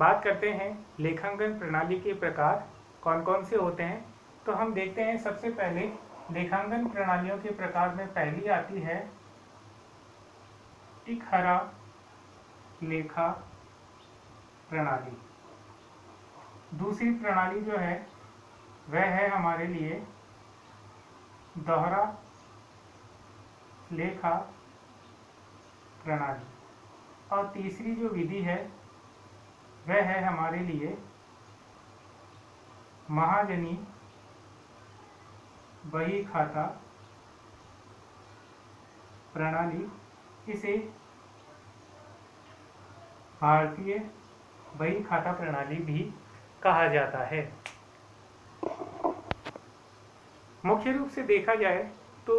बात करते हैं लेखांकन प्रणाली के प्रकार कौन कौन से होते हैं। तो हम देखते हैं सबसे पहले लेखांकन प्रणालियों के प्रकार में पहली आती है इकहरा लेखा प्रणाली। दूसरी प्रणाली जो है वह है हमारे लिए दोहरा लेखा प्रणाली। और तीसरी जो विधि है वह है हमारे लिए महाजनी बही खाता प्रणाली। इसे भारतीय बही खाता प्रणाली भी कहा जाता है। मुख्य रूप से देखा जाए तो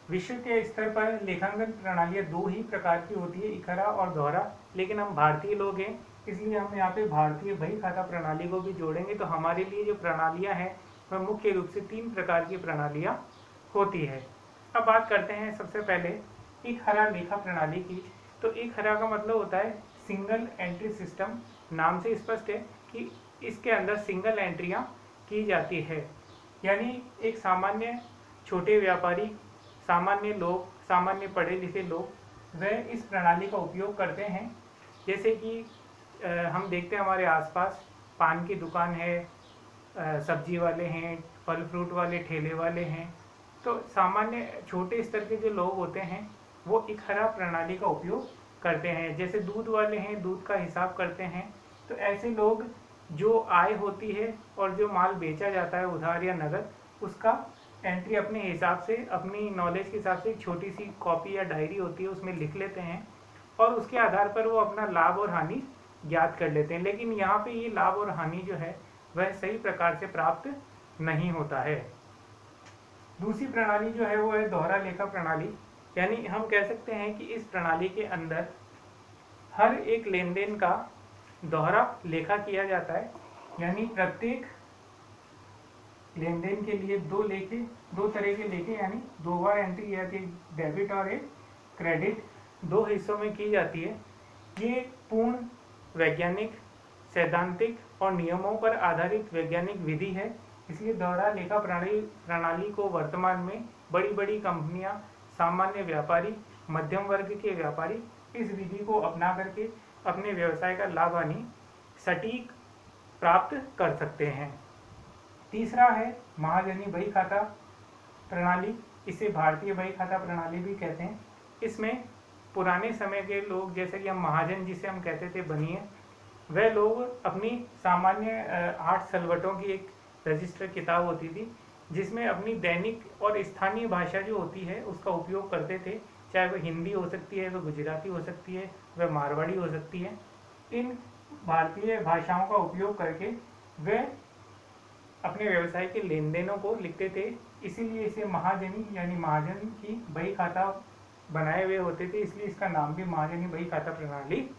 विश्व के स्तर पर लेखांकन प्रणालियाँ दो ही प्रकार की होती है, इकहरा और दोहरा। लेकिन हम भारतीय लोग हैं इसलिए हम यहाँ पे भारतीय बही खाता प्रणाली को भी जोड़ेंगे। तो हमारे लिए जो प्रणालियाँ हैं वह मुख्य रूप से तीन प्रकार की प्रणालियाँ होती है। अब बात करते हैं सबसे पहले इकहरा लेखा प्रणाली की। तो इकहरा का मतलब होता है सिंगल एंट्री सिस्टम। नाम से स्पष्ट है कि इसके अंदर सिंगल एंट्रियाँ की जाती है, यानी एक सामान्य छोटे व्यापारी, सामान्य लोग, सामान्य पढ़े लिखे लोग वह इस प्रणाली का उपयोग करते हैं। जैसे कि हम देखते हैं हमारे आसपास पान की दुकान है, सब्जी वाले हैं, फल फ्रूट वाले ठेले वाले हैं। तो सामान्य छोटे स्तर के जो लोग होते हैं वो इकहरा प्रणाली का उपयोग करते हैं। जैसे दूध वाले हैं, दूध का हिसाब करते हैं। तो ऐसे लोग जो आय होती है और जो माल बेचा जाता है उधार या नगद, उसका एंट्री अपने हिसाब से, अपनी नॉलेज के हिसाब से एक छोटी सी कॉपी या डायरी होती है उसमें लिख लेते हैं और उसके आधार पर वो अपना लाभ और हानि ज्ञात कर लेते हैं। लेकिन यहाँ पे ये लाभ और हानि जो है वह सही प्रकार से प्राप्त नहीं होता है। दूसरी प्रणाली जो है वो है दोहरा लेखा प्रणाली। यानी हम कह सकते हैं कि इस प्रणाली के अंदर हर एक लेन देन का दोहरा लेखा किया जाता है, यानी प्रत्येक लेन देन के लिए दो तरह के लेखे यानी दो बार एंट्री की जाती है, डेबिट और एक क्रेडिट, दो हिस्सों में की जाती है। ये पूर्ण वैज्ञानिक, सैद्धांतिक और नियमों पर आधारित वैज्ञानिक विधि है। इसलिए दोहरा लेखा प्रणाली को वर्तमान में बड़ी बड़ी कंपनियां, सामान्य व्यापारी, मध्यम वर्ग के व्यापारी इस विधि को अपना करके अपने व्यवसाय का लाभ हानि सटीक प्राप्त कर सकते हैं। तीसरा है महाजनी बही खाता प्रणाली। इसे भारतीय बही खाता प्रणाली भी कहते हैं। इसमें पुराने समय के लोग, जैसे कि हम महाजन जिसे हम कहते थे बनिए, वह लोग अपनी सामान्य 8 सलवटों की एक रजिस्टर किताब होती थी जिसमें अपनी दैनिक और स्थानीय भाषा जो होती है उसका उपयोग करते थे। चाहे वह हिंदी हो सकती है, वह गुजराती हो सकती है, वह मारवाड़ी हो सकती है। इन भारतीय भाषाओं का उपयोग करके वे अपने व्यवसाय के लेन देनों को लिखते थे। इसीलिए इसे महाजनी यानी महाजन की बही खाता बनाए हुए होते थे, इसलिए इसका नाम भी महाजनी बही खाता प्रणाली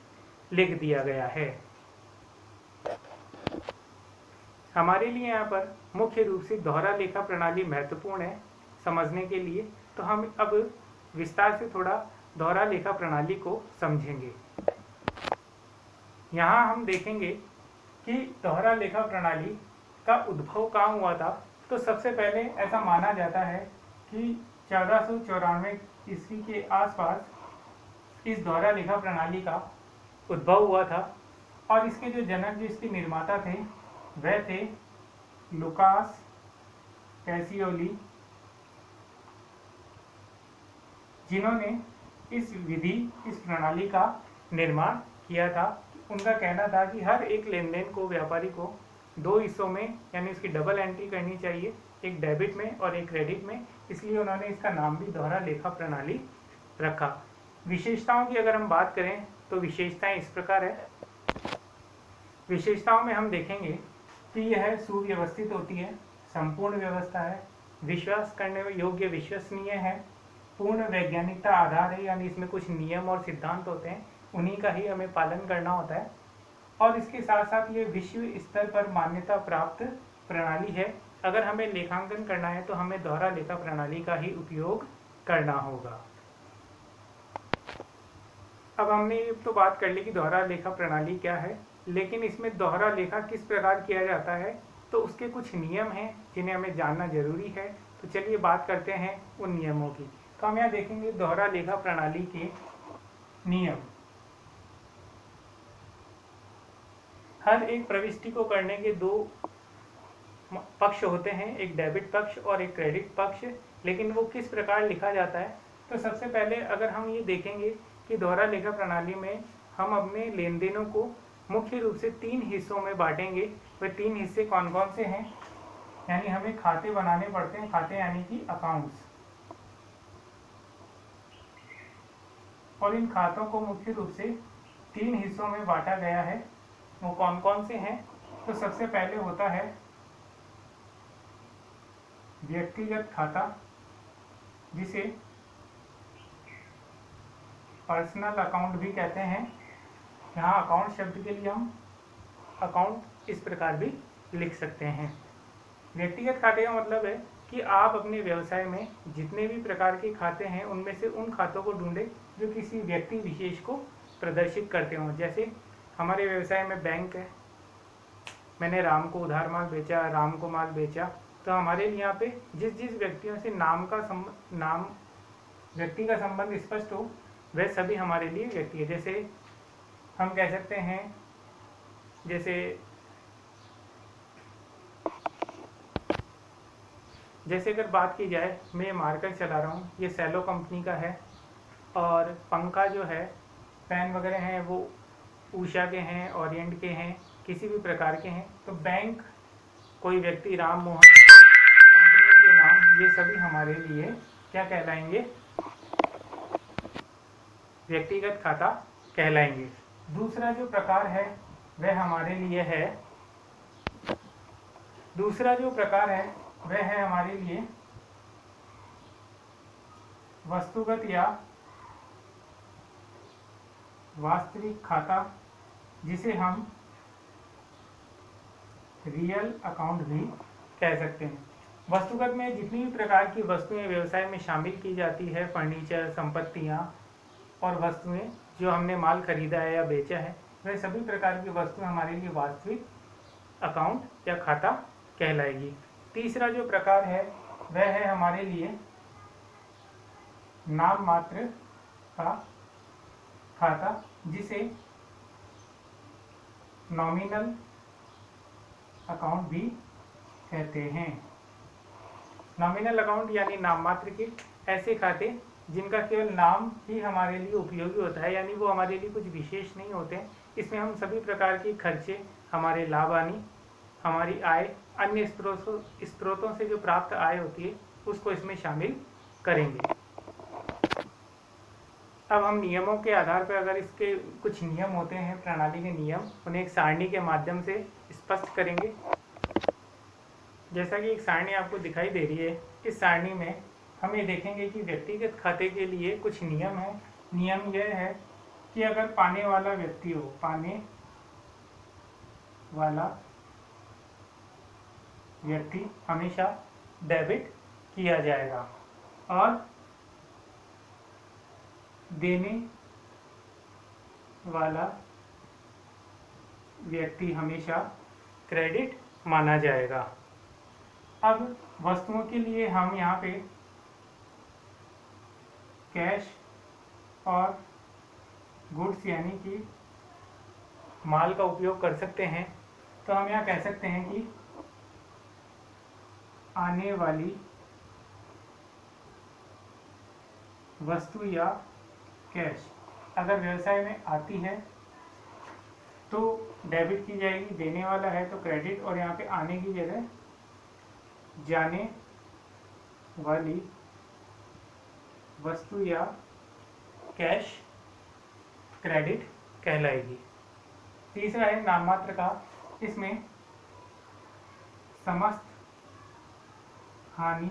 लिख दिया गया है। हमारे लिए यहाँ पर मुख्य रूप से दोहरा लेखा प्रणाली महत्वपूर्ण है समझने के लिए। तो हम अब विस्तार से थोड़ा दोहरा लेखा प्रणाली को समझेंगे। यहाँ हम देखेंगे कि दोहरा लेखा प्रणाली का उद्भव कहाँ हुआ था। तो सबसे पहले ऐसा माना जाता है कि 1494 ईस्वी के आसपास इस दोहरा लेखा प्रणाली का उद्भव हुआ था। और इसके जो जनक, जो इसके निर्माता थे, वह थे लुकास कैसियोली, जिन्होंने इस प्रणाली का निर्माण किया था। उनका कहना था कि हर एक लेन देन को व्यापारी को दो हिस्सों में यानी उसकी डबल एंट्री करनी चाहिए, एक डेबिट में और एक क्रेडिट में। इसलिए उन्होंने इसका नाम भी दोहरा लेखा प्रणाली रखा। विशेषताओं की अगर हम बात करें तो विशेषताएं इस प्रकार है। विशेषताओं में हम देखेंगे कि यह सुव्यवस्थित होती है, संपूर्ण व्यवस्था है, विश्वास करने में योग्य, विश्वसनीय है, पूर्ण वैज्ञानिकता आधार है, यानी इसमें कुछ नियम और सिद्धांत होते हैं, उन्हीं का ही हमें पालन करना होता है। और इसके साथ साथ ये विश्व स्तर पर मान्यता प्राप्त प्रणाली है। अगर हमें लेखांकन करना है तो हमें दोहरा लेखा प्रणाली का ही उपयोग करना होगा। अब हमने तो बात कर ली कि दोहरा लेखा प्रणाली क्या है। लेकिन इसमें दोहरा लेखा किस प्रकार किया जाता है, तो उसके कुछ नियम हैं जिन्हें हमें जानना जरूरी है। तो चलिए बात करते हैं उन नियमों की। तो हम यहाँ देखेंगे दोहरा लेखा प्रणाली के नियम। हर एक प्रविष्टि को करने के दो पक्ष होते हैं, एक डेबिट पक्ष और एक क्रेडिट पक्ष, लेकिन वो किस प्रकार लिखा जाता है। तो सबसे पहले अगर हम ये देखेंगे कि दोहरा लेखा प्रणाली में हम अपने लेन देनों को मुख्य रूप से 3 हिस्सों में बांटेंगे। वह 3 हिस्से कौन कौन से हैं, यानी हमें खाते बनाने पड़ते हैं, खाते यानी कि अकाउंट्स, और इन खातों को मुख्य रूप से 3 हिस्सों में बांटा गया है। वो कौन कौन से हैं, तो सबसे पहले होता है व्यक्तिगत खाता, जिसे पर्सनल अकाउंट भी कहते हैं। यहाँ अकाउंट शब्द के लिए हम अकाउंट इस प्रकार भी लिख सकते हैं। व्यक्तिगत खाते का मतलब है कि आप अपने व्यवसाय में जितने भी प्रकार के खाते हैं उनमें से उन खातों को ढूंढें जो किसी व्यक्ति विशेष को प्रदर्शित करते हों। जैसे हमारे व्यवसाय में बैंक है, मैंने राम को उधार माल बेचा, राम को माल बेचा, तो हमारे लिए यहाँ पे जिस जिस व्यक्तियों से नाम व्यक्ति का संबंध स्पष्ट हो वह सभी हमारे लिए व्यक्ति है। जैसे हम कह सकते हैं, जैसे अगर बात की जाए, मैं मार्कर चला रहा हूँ, ये सेलो कंपनी का है, और पंखा जो है, पेन वगैरह हैं वो उषा के हैं, ओरिएंट के हैं, किसी भी प्रकार के हैं। तो बैंक, कोई व्यक्ति, राम मोहन, कंपनियों के नाम, ये सभी हमारे लिए क्या कहलाएंगे, व्यक्तिगत खाता कहलाएंगे। दूसरा जो प्रकार है वह हमारे लिए वस्तुगत या वास्तविक खाता, जिसे हम रियल अकाउंट भी कह सकते हैं। वस्तुगत में जितनी भी प्रकार की वस्तुएं व्यवसाय में शामिल की जाती है, फर्नीचर, संपत्तियां और वस्तुएं जो हमने माल खरीदा है या बेचा है, वह सभी प्रकार की वस्तुएं हमारे लिए वास्तविक अकाउंट या खाता कहलाएगी। तीसरा जो प्रकार है वह है हमारे लिए नाम मात्र का खाता, जिसे नॉमिनल अकाउंट भी कहते हैं। नॉमिनल अकाउंट यानी नाम मात्र के ऐसे खाते जिनका केवल नाम ही हमारे लिए उपयोगी होता है, यानी वो हमारे लिए कुछ विशेष नहीं होते। इसमें हम सभी प्रकार के खर्चे, हमारे लाभ हानि, हमारी आय, अन्य स्रोतों से जो प्राप्त आय होती है उसको इसमें शामिल करेंगे। अब हम नियमों के आधार पर, अगर इसके कुछ नियम होते हैं, प्रणाली के नियम, उन्हें एक सारणी के माध्यम से स्पष्ट करेंगे। जैसा कि एक सारणी आपको दिखाई दे रही है, इस सारणी में हम ये देखेंगे कि व्यक्तिगत खाते के लिए कुछ नियम है। नियम यह है कि अगर पाने वाला व्यक्ति हो, पाने वाला व्यक्ति हमेशा डेबिट किया जाएगा और देने वाला व्यक्ति हमेशा क्रेडिट माना जाएगा। अब वस्तुओं के लिए हम यहाँ पे कैश और गुड्स यानी कि माल का उपयोग कर सकते हैं। तो हम यहाँ कह सकते हैं कि आने वाली वस्तु या कैश अगर व्यवसाय में आती है तो डेबिट की जाएगी, देने वाला है तो क्रेडिट, और यहाँ पे आने की जगह जाने वाली वस्तु या कैश क्रेडिट कहलाएगी। तीसरा है नाममात्र का, इसमें समस्त हानि,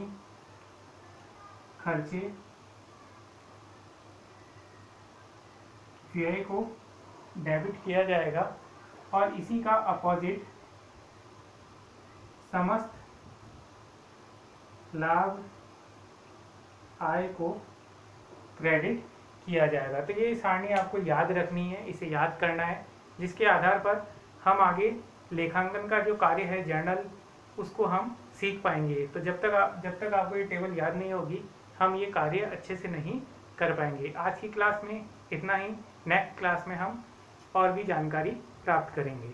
खर्चे, व्यय को डेबिट किया जाएगा और इसी का अपोजिट समस्त लाभ, आय को क्रेडिट किया जाएगा। तो ये सारणी आपको याद रखनी है, इसे याद करना है, जिसके आधार पर हम आगे लेखांकन का जो कार्य है जर्नल उसको हम सीख पाएंगे। तो जब तक आपको ये टेबल याद नहीं होगी हम ये कार्य अच्छे से नहीं कर पाएंगे। आज की क्लास में इतना ही। नेक्स्ट क्लास में हम और भी जानकारी प्राप्त करेंगे।